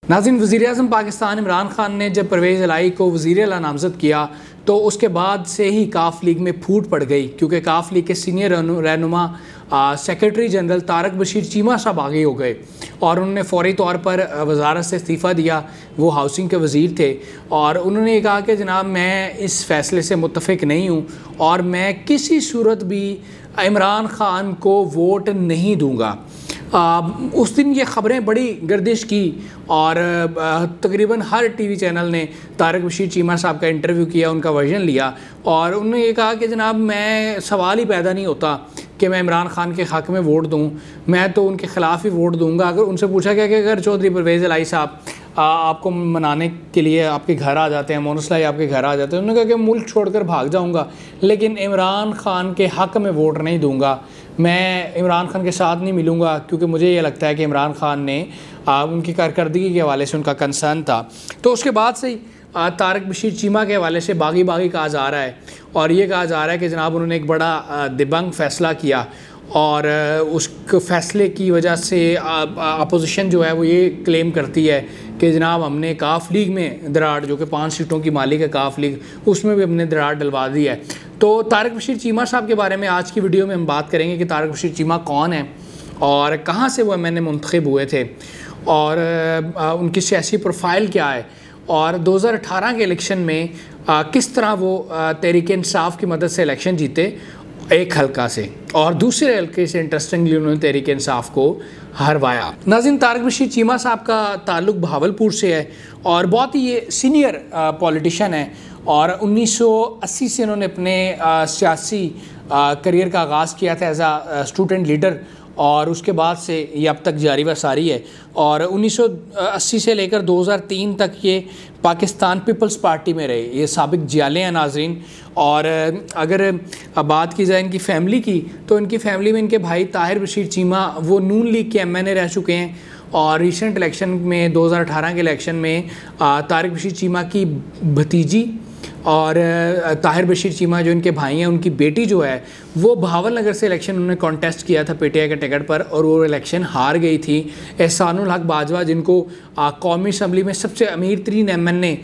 नाज़रीन, वज़ीर-ए-आज़म पाकिस्तान इमरान खान ने जब परवेज़ इलाही को वज़ीर आला नामज़द किया तो उसके बाद से ही काफ लीग में फूट पड़ गई, क्योंकि काफ लीग के सीनियर रहनुमा सेक्रेटरी जनरल तारक बशीर चीमा साहब आगे हो गए और उन्होंने फ़ौरी तौर पर वज़ारत से इस्तीफ़ा दिया। वो हाउसिंग के वज़ीर थे और उन्होंने ये कहा कि जनाब मैं इस फ़ैसले से मुत्तफ़िक नहीं हूँ और मैं किसी सूरत भी इमरान खान को वोट नहीं दूँगा। उस दिन ये ख़बरें बड़ी गर्दिश की और तकरीबन हर टीवी चैनल ने तारक बशीर चीमा साहब का इंटरव्यू किया, उनका वर्जन लिया और उन्होंने ये कहा कि जनाब मैं सवाल ही पैदा नहीं होता कि मैं इमरान खान के हक़ में वोट दूं, मैं तो उनके ख़िलाफ़ ही वोट दूंगा। अगर उनसे पूछा गया कि अगर चौधरी परवेज़ इलाही साहब आपको मनाने के लिए आपके घर आ जाते हैं, मोनस इलाही आपके घर आ जाते हैं, उन्होंने कहा कि मुल्क छोड़कर भाग जाऊंगा लेकिन इमरान खान के हक़ में वोट नहीं दूंगा, मैं इमरान खान के साथ नहीं मिलूँगा, क्योंकि मुझे ये लगता है कि इमरान खान ने उनकी कारकर्दगी के हवाले से उनका कंसर्न था। तो उसके बाद से ही तारक बशीर चीमा के हवाले से बागी बागी कहा जा रहा है और ये कहा जा रहा है कि जनाब उन्होंने एक बड़ा दिबंग फ़ैसला किया और उस फैसले की वजह से अपोजिशन जो है वो ये क्लेम करती है कि जनाब हमने काफ लीग में दरार, जो कि 5 सीटों की मालिक है काफ लीग, उसमें भी हमने दरार डलवा दी है। तो तारक बशीर चीमा साहब के बारे में आज की वीडियो में हम बात करेंगे कि तारक बशीर चीमा कौन है और कहाँ से वो एमएनए मुंतखब हुए थे और उनकी सियासी प्रोफाइल क्या है और 2018 के इलेक्शन में किस तरह वो तहरीक इंसाफ की मदद से इलेक्शन जीते एक हल्का से और दूसरे हल्के से इंटरेस्टिंगली उन्होंने तहरीक इंसाफ को हरवाया। नाज़रीन, तारक बशीर चीमा साहब का ताल्लुक़ बहावलपुर से है और बहुत ही ये सीनियर पॉलिटिशियन है और 1980 से उन्होंने अपने सियासी करियर का आगाज़ किया था एज आ स्टूडेंट लीडर और उसके बाद से ये अब तक जारी व सारी है और 1980 से लेकर 2003 तक ये पाकिस्तान पीपल्स पार्टी में रहे। ये साबिक जियाले हैं नाज़रीन। और अगर बात की जाए इनकी फ़ैमिली की तो इनकी फ़ैमिली में इनके भाई ताहिर बशीर चीमा वो नून लीग के एमएनए रह चुके हैं और रिसेंट इलेक्शन में 2018 के इलेक्शन में तारिक बशीर चीमा की भतीजी और ताहिर बशीर चीमा जो इनके भाई हैं उनकी बेटी जो है वो बहावल नगर से इलेक्शन उन्होंने कॉन्टेस्ट किया था पीटीआई के टिकट पर और वो इलेक्शन हार गई थी। एहसानुल हक बाजवा जिनको कौमी असम्बली में सबसे अमीर तरीन एमएनए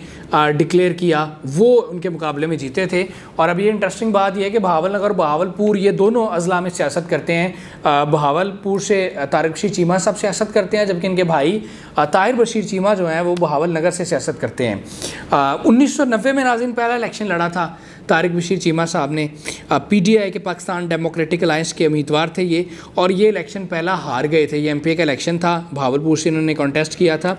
डिक्लेयर किया वो उनके मुकाबले में जीते थे। और अब ये इंटरेस्टिंग बात यह है कि बहावल नगर और बहावलपुर ये दोनों अजला में सियासत करते हैं। बहावलपुर से तारिक बशीर चीमा साहब सियासत करते हैं जबकि इनके भाई ताहिर बशीर चीमा जो हैं वो बहावल नगर से सियासत करते हैं। 1990 में नाज़रीन पहला इलेक्शन लड़ा था तारिक बशीर चीमा साहब ने, पीडीआई के पाकिस्तान डेमोक्रेटिक अलायंस के उम्मीदवार थे ये और ये इलेक्शन पहला हार गए थे। ये एमपी का इलेक्शन था, बहावलपुर से इन्होंने कॉन्टेस्ट किया था।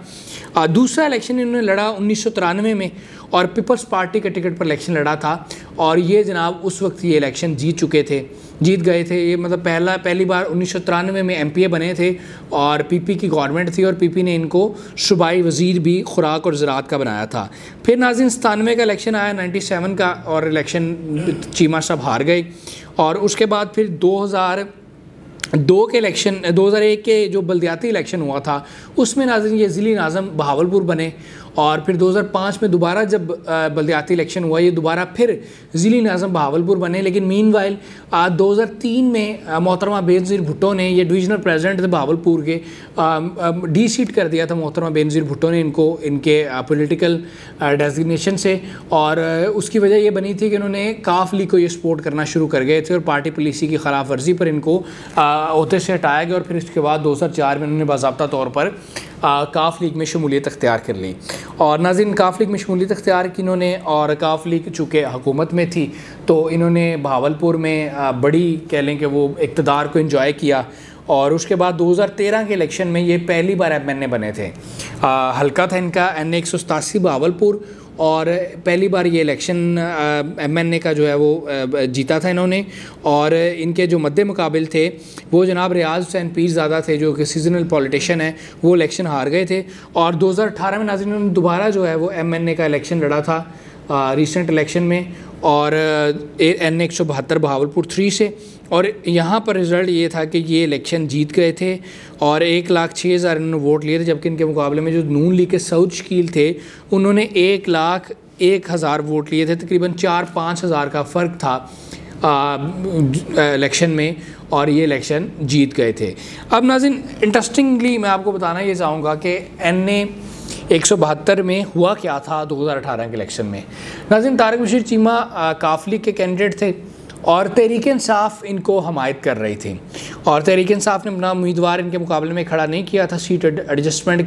दूसरा इलेक्शन इन्होंने लड़ा 1993 में और पीपल्स पार्टी के टिकट पर इलेक्शन लड़ा था और ये जनाब उस वक्त ये इलेक्शन जीत गए थे। ये मतलब पहली बार 1993 में एमपीए बने थे और पीपी की गवर्नमेंट थी और पीपी ने इनको सूबाई वज़ीर भी खुराक और ज़राअत का बनाया था। फिर नाज़रीन 97 का इलेक्शन आया, 97 का, और इलेक्शन चीमा साहब हार गए और उसके बाद फिर 2002 के इलेक्शन 2001 के जो बल्दियाती इलेक्शन हुआ था उसमें नाज़रीन ये ज़िली नाज़म बहावलपुर बने और फिर 2005 में दोबारा जब बल्दियाती इलेक्शन हुआ ये दोबारा फिर ज़िली नाज़म बहावलपुर बने। लेकिन मीनवाइल 2003 में मोहतरमा बेनज़ीर भुट्टो ने, ये डिविजनल प्रेसिडेंट थे बहावलपुर के, डी सीट कर दिया था मोहतरमा बेनज़ीर भुट्टो ने इनको इनके पॉलिटिकल डेजिग्नेशन से और उसकी वजह ये बनी थी कि उन्होंने काफ लीग को ये सपोर्ट करना शुरू कर गए थे और पार्टी पॉलिसी की खिलाफ वर्जी पर इनको ओहदे से हटाया गया और फिर इसके बाद 2004 में उन्होंने बाज़ाब्ता तौर पर काफ लीग में शमूलियत अख्तियार कर ली। और नाज़रीन काफ लीग में शमूलियत अख्तियार की इन्होंने और काफ लीग चूँकि हुकूमत में थी तो इन्होंने बहावलपुर में बड़ी कह लें कि वो इक़्तिदार को एंजॉय किया और उसके बाद 2013 के इलेक्शन में ये पहली बार एमएनए बने थे। हल्का था इनका एन 187 बहावलपुर और पहली बार ये इलेक्शन एमएनए का जो है वो जीता था इन्होंने और इनके जो मद्दे मुकाबिल थे वो जनाब रियाज हुसैन पीरज़ादा थे जो कि सीजनल पॉलिटिशियन है, वो इलेक्शन हार गए थे। और 2018 में नाज़रीन इन्होंने दोबारा जो है वो एमएनए का इलेक्शन लड़ा था रिसेंट इलेक्शन में और एन 172 बहावलपुर 3 से और यहाँ पर रिज़ल्ट ये था कि ये इलेक्शन जीत गए थे और 1,06,000 इन्होंने वोट लिए थे जबकि इनके मुकाबले में जो नून लीग के सऊद शकील थे उन्होंने 1,01,000 वोट लिए थे। तकरीबन 4-5 हज़ार का फ़र्क था इलेक्शन में और ये इलेक्शन जीत गए थे। अब नाज़रीन इंटरेस्टिंगली मैं आपको बताना ये चाहूँगा कि एन 172 में हुआ क्या था 2018 के इलेक्शन में। नाज़रीन, तारिक बशीर चीमा काफ लीग के कैंडिडेट थे और तहरीक इंसाफ इनको हमायत कर रही थी और तहरीक इंसाफ ने अपना उम्मीदवार इनके मुकाबले में खड़ा नहीं किया था सीट एडजस्टमेंट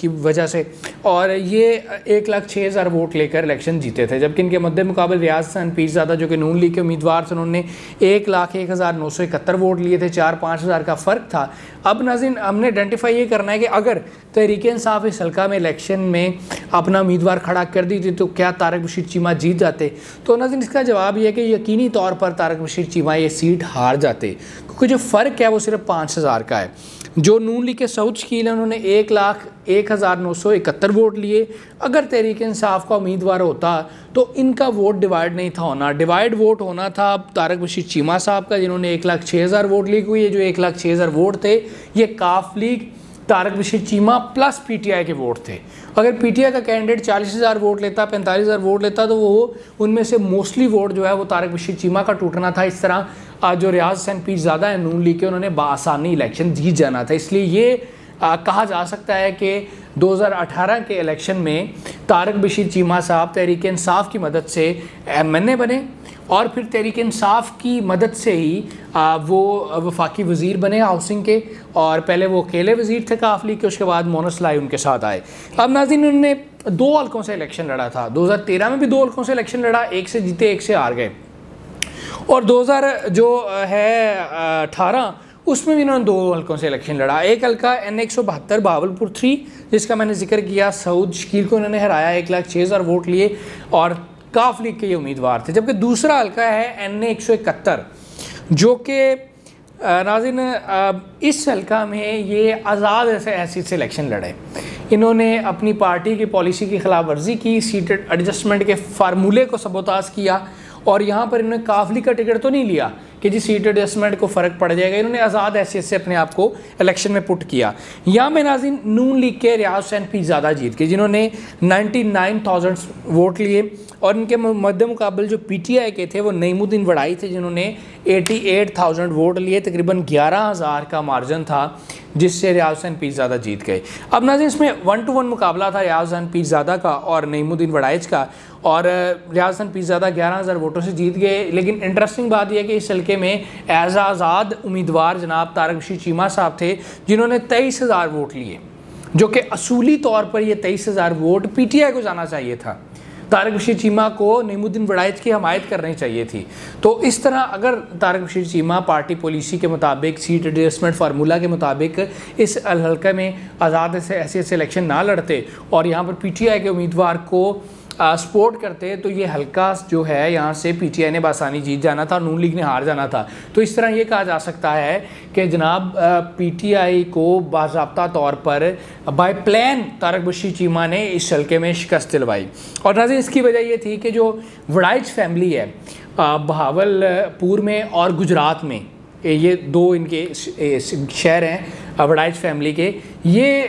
की वजह से, और ये 1,06,000 वोट लेकर इलेक्शन जीते थे। जबकि इनके मद्दे मुकाबले रियाज हसन पीरज़ादा जो कि नून लीग के उम्मीदवार थे, उन्होंने 1,01,971 वोट लिए थे, 4-5 हज़ार का फ़र्क था। अब नाज़रीन, हमने आइडेंटिफाई ये करना है कि अगर तहरीक इंसाफ इस हल्का में इलेक्शन में अपना उम्मीदवार खड़ा कर दी थी तो क्या तारिक बशीर चीमा जीत जाते। तो नाज़रीन, इसका जवाब ये है कि यकीनी तौर पर तारिक बशीर चीमा ये सीट हार जाते, क्योंकि जो फ़र्क है वो सिर्फ 5,000 का है। जो नून लीग के सऊद शकील हैं उन्होंने 1,01,971 वोट लिए। अगर तहरीक इंसाफ का उम्मीदवार होता तो इनका वोट डिवाइड नहीं था होना, डिवाइड वोट होना था तारिक बशीर चीमा साहब का, जिन्होंने 1,06,000 वोट ली हुई है। जो 1,06,000 वोट थे ये काफ league, Tariq Bashir Cheema plus PTI के वोट थे। अगर पीटीआई का कैंडिडेट 40,000 वोट लेता, 45,000 वोट लेता, तो वो उनमें से मोस्टली वोट जो है वो तारिक बशीर चीमा का टूटना था। इस तरह जो रियाज हसन पीरज़ादा है नून लीग के, उन्होंने बासानी इलेक्शन जीत जाना था। इसलिए ये कहा जा सकता है कि 2018 के इलेक्शन में तारिक बशीर चीमा साहब तहरीक इंसाफ की मदद से MNA बने और फिर तहरीक इंसाफ की मदद से ही वो वफाकी वज़ीर बने हाउसिंग के, और पहले वो अकेले वज़ीर थे काफ लीग के, उसके बाद मोनस लाई उनके साथ आए। अब नाज़रीन, उन्होंने 2 हल्कों से इलेक्शन लड़ा था। 2013 में भी 2 हल्कों से इलेक्शन लड़ा, एक से जीते, एक से हार गए। और 2018 उसमें भी इन्होंने 2 हल्कों से इलेक्शन लड़ा। एक हल्का N172 भावलपुर 3, जिसका मैंने जिक्र किया, सऊद शकील को इन्होंने हराया, 1,06,000 वोट लिए और काफ लीग के ये उम्मीदवार थे। जबकि दूसरा हल्का है NA171, जो कि नाज़रीन इस हल्का में ये आज़ाद ऐसे हैसियत से इलेक्शन लड़े। इन्होंने अपनी पार्टी की पॉलिसी की खिलाफ वर्जी की, सीट एडजस्टमेंट के फार्मूले को सबोताज किया, और यहाँ पर इन्होंने काफ लीग का टिकट तो नहीं लिया कि जी सीट एडजस्टमेंट को फ़र्क पड़ जाएगा। इन्होंने आज़ाद हैसियत से अपने आप को इलेक्शन में पुट किया। यहाँ में नाज़रीन नून लीग के रियाज हसन पीरज़ादा जीत गए, जिन्होंने 99,000 वोट लिए, और इनके मद्दे मुकाबले जो पीटीआई के थे वो नईमुद्दीन वड़ाई थे, जिन्होंने 88,000 वोट लिए। तकरीबन 11,000 का मार्जिन था जिससे रियाज हसन पीरज़ादा जीत गए। अब नाज़रीन, इसमें 1-to-1 मुकाबला था रियाज हसन पीरज़ादा का और नईमुद्दीन वड़ाइच का, और रियाज हसन पीरज़ादा 11,000 वोटों से जीत गए। लेकिन इंटरेस्टिंग बात यह है कि इस हल्के में एज आज़ाद उम्मीदवार जनाब तारिक बशीर चीमा साहब थे, जिन्होंने 23,000 वोट लिए, जो कि असूली तौर पर ये 23,000 वोट पीटीआई को जाना चाहिए था। तारिक बशीर चीमा को नईमुद्दीन वड़ाइच की हमायत करनी चाहिए थी। तो इस तरह अगर तारिक बशीर चीमा पार्टी पॉलिसी के मुताबिक, सीट एडजस्टमेंट फार्मूला के मुताबिक इस हल्के में आज़ाद हैसियत से इलेक्शन ना लड़ते और यहाँ पर पीटीआई के उम्मीदवार को सपोर्ट करते, तो ये हल्का जो है यहाँ से पीटीआई ने बासानी जीत जाना था, नून लीग ने हार जाना था। तो इस तरह ये कहा जा सकता है कि जनाब पीटीआई को बाज़ाब्ता तौर पर बाय प्लान तारिक बशीर चीमा ने इस हल्के में शिकस्त दिलवाई। और नाज़रीन, इसकी वजह ये थी कि जो वड़ाइच फैमिली है बहावलपुर में और गुजरात में, ये 2 इनके शहर हैं वड़ाइच फैमिली के, ये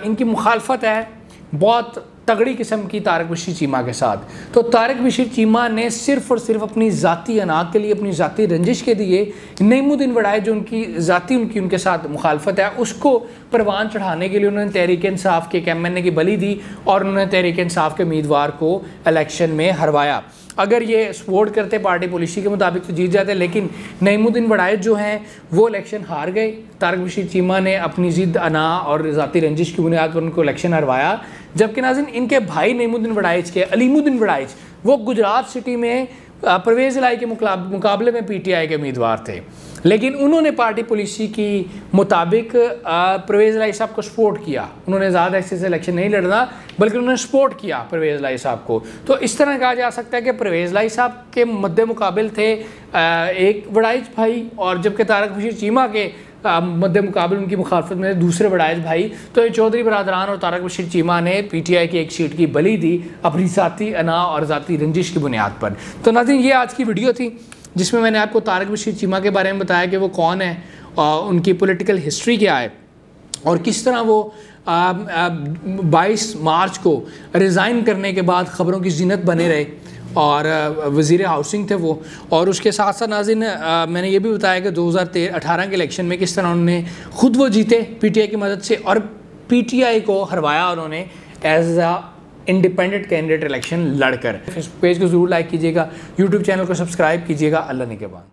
इनकी मुखालफत है बहुत तगड़ी किस्म की तारिक बशीर चीमा के साथ। तो तारिक बशीर चीमा ने सिर्फ़ और सिर्फ अपनी ज़ाती अनाक के लिए, अपनी ज़ाती रंजिश के लिए नईमुद्दीन वड़ाइच जो उनकी ज़ाती उनके साथ मुखालफत है, उसको परवान चढ़ाने के लिए उन्होंने तहरीक इंसाफ के एक MNA की बलि दी और उन्होंने तहरीक इंसाफ के उम्मीदवार को इलेक्शन में हरवाया। अगर ये सपोर्ट करते पार्टी पॉलिसी के मुताबिक तो जीत जाते, लेकिन नईमुद्दीन वड़ाइच जो हैं वो इलेक्शन हार गए। तारिक बशीर चीमा ने अपनी ज़िद अना और ज़ाती रंजिश की बुनियाद पर उनको इलेक्शन हरवाया। जबकि नाज़रीन, इनके भाई नईमुद्दीन वड़ाइच के अलीमुद्दीन वड़ाइच, वो गुजरात सिटी में परवेज़ इलाही के मुकाबले में पीटीआई के उम्मीदवार थे, लेकिन उन्होंने पार्टी पॉलिसी की मुताबिक परवेज़ इलाही साहब को सपोर्ट किया। उन्होंने ज़्यादा ऐसे से इलेक्शन नहीं लड़ना, बल्कि उन्होंने सपोर्ट किया परवेज़ इलाही साहब को। तो इस तरह कहा जा सकता है कि परवेज़ इलाही साहब के मद्दे मुकाबिल थे एक वड़ाइच भाई, और जबकि तारिक बशीर चीमा के मद्दे मुकाबले उनकी मुखालफत में दूसरे वड़ाइच भाई। तो ये चौधरी बरादरान और तारिक बशीर चीमा ने पीटीआई की एक सीट की बलि दी अपनी ज़ाती अना और ज़ाती रंजिश की बुनियाद पर। तो नाज़रीन, ये आज की वीडियो थी जिसमें मैंने आपको तारिक बशीर चीमा के बारे में बताया कि वो कौन है, उनकी पॉलिटिकल हिस्ट्री क्या है और किस तरह वो 22 मार्च को रिज़ाइन करने के बाद ख़बरों की ज़ीनत बने रहे और वज़ीर हाउसिंग थे वो। और उसके साथ साथ नाज़रीन मैंने ये भी बताया कि 2018 के इलेक्शन में किस तरह उन्होंने ख़ुद वो जीते पीटीआई की मदद से, और PTI को हरवाया उन्होंने as a independent candidate election लड़कर। फेसबुक पेज को ज़रूर लाइक कीजिएगा, यूट्यूब चैनल को सब्सक्राइब कीजिएगा। अल्लाह ने के बाद।